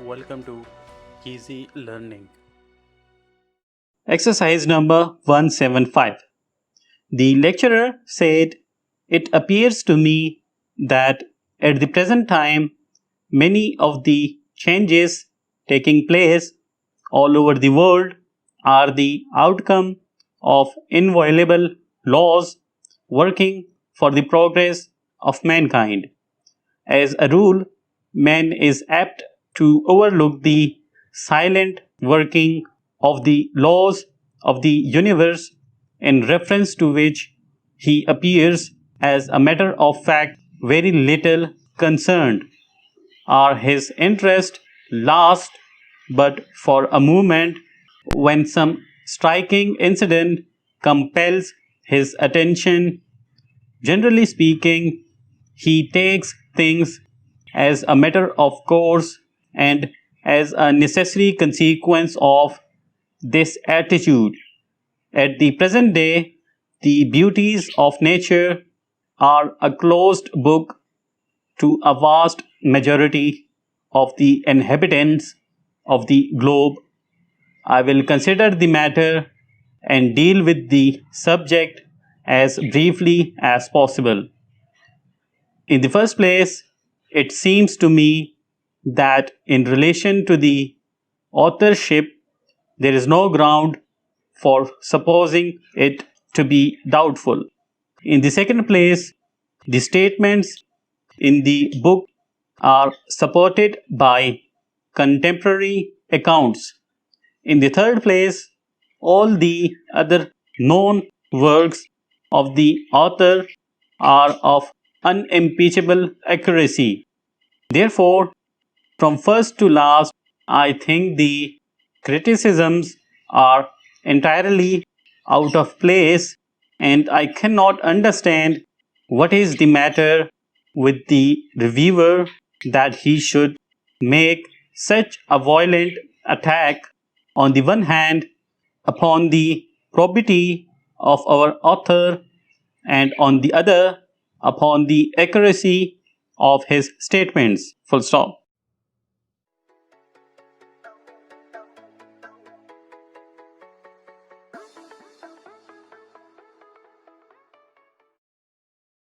Welcome to Easy Learning. Exercise number 175. The lecturer said, "It appears to me that at the present time, many of the changes taking place all over the world are the outcome of inviolable laws working for the progress of mankind. As a rule, man is apt to overlook the silent working of the laws of the universe, in reference to which he appears, as a matter of fact, very little concerned. Are his interests last but for a moment, when some striking incident compels his attention? Generally speaking, he takes things as a matter of course and as a necessary consequence of this attitude. At the present day, the beauties of nature are a closed book to a vast majority of the inhabitants of the globe. I will consider the matter and deal with the subject as briefly as possible. In the first place, it seems to me that in relation to the authorship, there is no ground for supposing it to be doubtful. In the second place, the statements in the book are supported by contemporary accounts. In the third place, all the other known works of the author are of unimpeachable accuracy. Therefore, from first to last, I think the criticisms are entirely out of place, and I cannot understand what is the matter with the reviewer that he should make such a violent attack, on the one hand, upon the probity of our author, and on the other, upon the accuracy of his statements. Full stop.